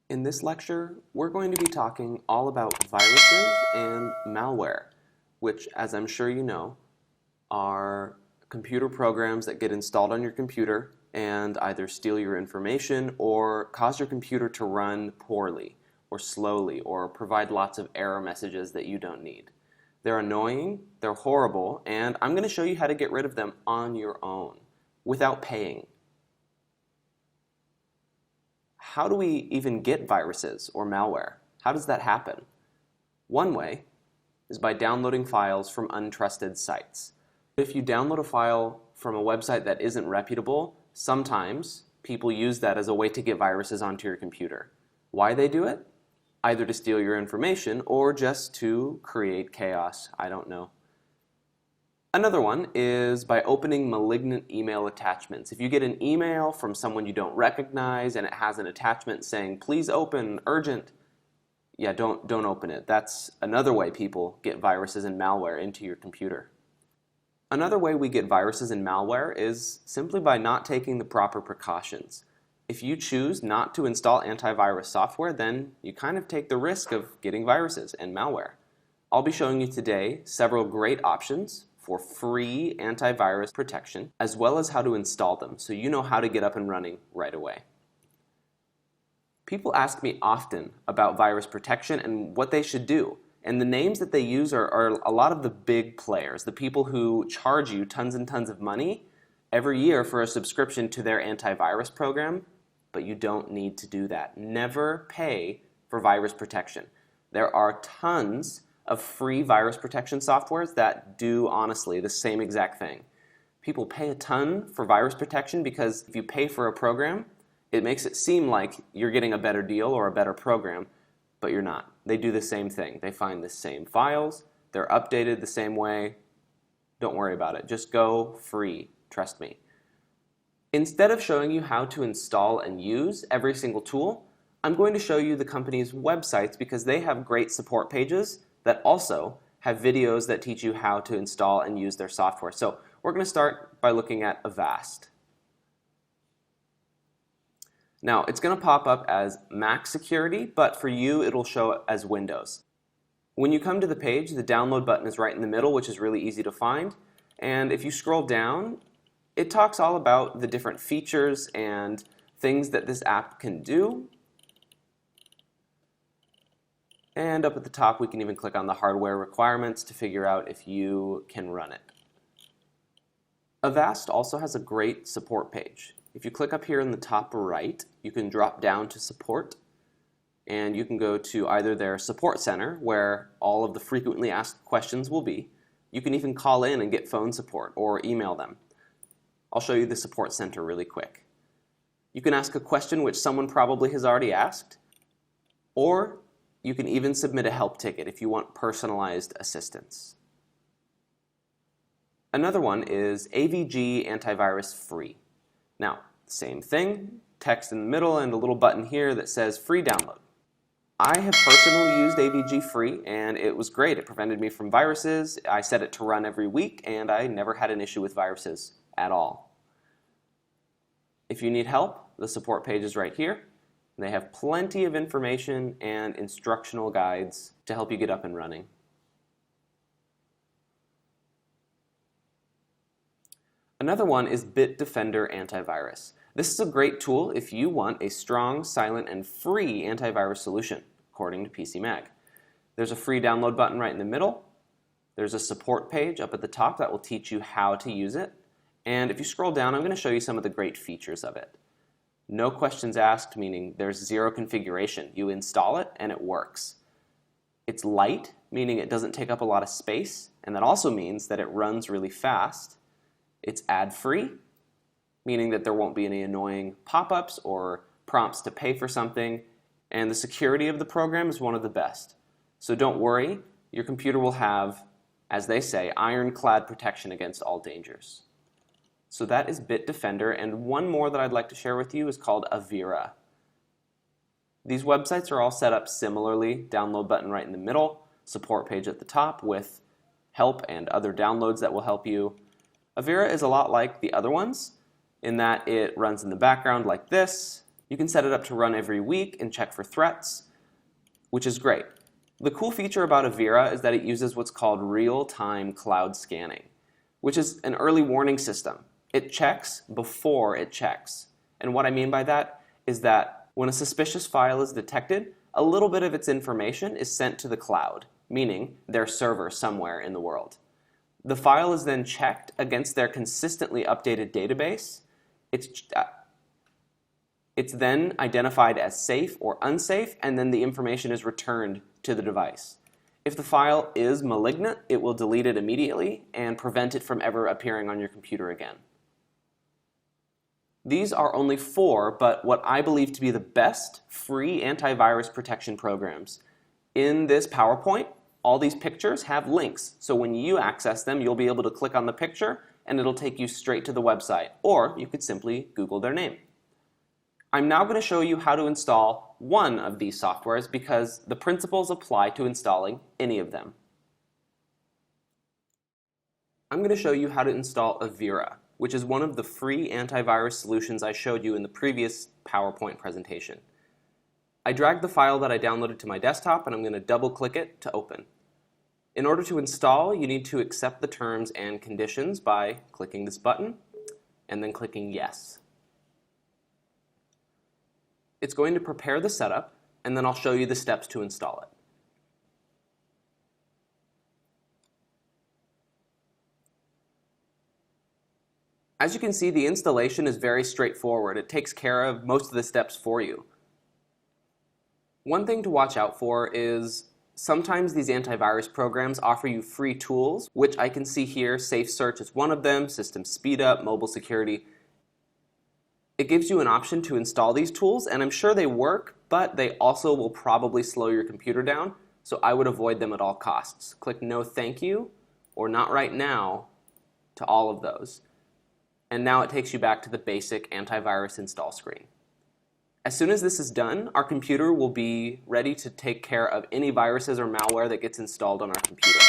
In this lecture, we're going to be talking all about viruses and malware, which, as I'm sure you know, are computer programs that get installed on your computer and either steal your information or cause your computer to run poorly or slowly or provide lots of error messages that you don't need. They're annoying, they're horrible, and I'm going to show you how to get rid of them on your own without paying. How do we even get viruses or malware? How does that happen? One way is by downloading files from untrusted sites. If you download a file from a website that isn't reputable, sometimes people use that as a way to get viruses onto your computer. Why they do it? Either to steal your information or just to create chaos. I don't know. Another one is by opening malignant email attachments. If you get an email from someone you don't recognize and it has an attachment saying, please open, urgent, yeah, don't open it. That's another way people get viruses and malware into your computer. Another way we get viruses and malware is simply by not taking the proper precautions. If you choose not to install antivirus software, then you kind of take the risk of getting viruses and malware. I'll be showing you today several great options for free antivirus protection, as well as how to install them so you know how to get up and running right away. People ask me often about virus protection and what they should do. And the names that they use are a lot of the big players, the people who charge you tons and tons of money every year for a subscription to their antivirus program, but you don't need to do that. Never pay for virus protection. There are tons of free virus protection softwares that do, honestly, the same exact thing. People pay a ton for virus protection because if you pay for a program, it makes it seem like you're getting a better deal or a better program, but you're not. They do the same thing. They find the same files. They're updated the same way. Don't worry about it. Just go free. Trust me. Instead of showing you how to install and use every single tool, I'm going to show you the company's websites because they have great support pages that also have videos that teach you how to install and use their software. So we're going to start by looking at Avast. Now, it's going to pop up as Mac security, but for you, it'll show as Windows. When you come to the page, the download button is right in the middle, which is really easy to find. And if you scroll down, it talks all about the different features and things that this app can do. And up at the top, we can even click on the hardware requirements to figure out if you can run it. Avast also has a great support page. If you click up here in the top right, you can drop down to support, and you can go to either their support center, where all of the frequently asked questions will be. You can even call in and get phone support or email them. I'll show you the support center really quick. You can ask a question which someone probably has already asked, or you can even submit a help ticket if you want personalized assistance. Another one is AVG Antivirus Free. Now, same thing, text in the middle and a little button here that says free download. I have personally used AVG Free and it was great. It prevented me from viruses. I set it to run every week and I never had an issue with viruses at all. If you need help, the support page is right here. They have plenty of information and instructional guides to help you get up and running. Another one is Bitdefender Antivirus. This is a great tool if you want a strong, silent, and free antivirus solution, according to PCMag. There's a free download button right in the middle. There's a support page up at the top that will teach you how to use it. And if you scroll down, I'm going to show you some of the great features of it. No questions asked, meaning there's zero configuration. You install it and it works. It's light, meaning it doesn't take up a lot of space, and that also means that it runs really fast. It's ad-free, meaning that there won't be any annoying pop-ups or prompts to pay for something, and the security of the program is one of the best. So don't worry, your computer will have, as they say, ironclad protection against all dangers. So that is Bitdefender, and one more that I'd like to share with you is called Avira. These websites are all set up similarly, download button right in the middle, support page at the top with help and other downloads that will help you. Avira is a lot like the other ones in that it runs in the background like this, You can set it up to run every week and check for threats, which is great. The cool feature about Avira is that it uses what's called real-time cloud scanning, which is an early warning system. It checks before it checks. And what I mean by that is that when a suspicious file is detected, a little bit of its information is sent to the cloud, meaning their server somewhere in the world. The file is then checked against their consistently updated database. It's then identified as safe or unsafe, and then the information is returned to the device. If the file is malignant, it will delete it immediately and prevent it from ever appearing on your computer again. These are only 4, but what I believe to be the best free antivirus protection programs. In this PowerPoint, all these pictures have links, so when you access them, you'll be able to click on the picture and it'll take you straight to the website, or you could simply Google their name. I'm now going to show you how to install one of these softwares because the principles apply to installing any of them. I'm going to show you how to install Avira, which is one of the free antivirus solutions I showed you in the previous PowerPoint presentation. I dragged the file that I downloaded to my desktop and I'm going to double-click it to open. In order to install, you need to accept the terms and conditions by clicking this button and then clicking Yes. It's going to prepare the setup, and then I'll show you the steps to install it. As you can see, the installation is very straightforward. It takes care of most of the steps for you. One thing to watch out for is sometimes these antivirus programs offer you free tools, which I can see here. Safe Search is one of them, System Speedup, Mobile Security. It gives you an option to install these tools, and I'm sure they work, but they also will probably slow your computer down, so I would avoid them at all costs. Click No Thank You or Not Right Now to all of those. And now it takes you back to the basic antivirus install screen. As soon as this is done, our computer will be ready to take care of any viruses or malware that gets installed on our computer.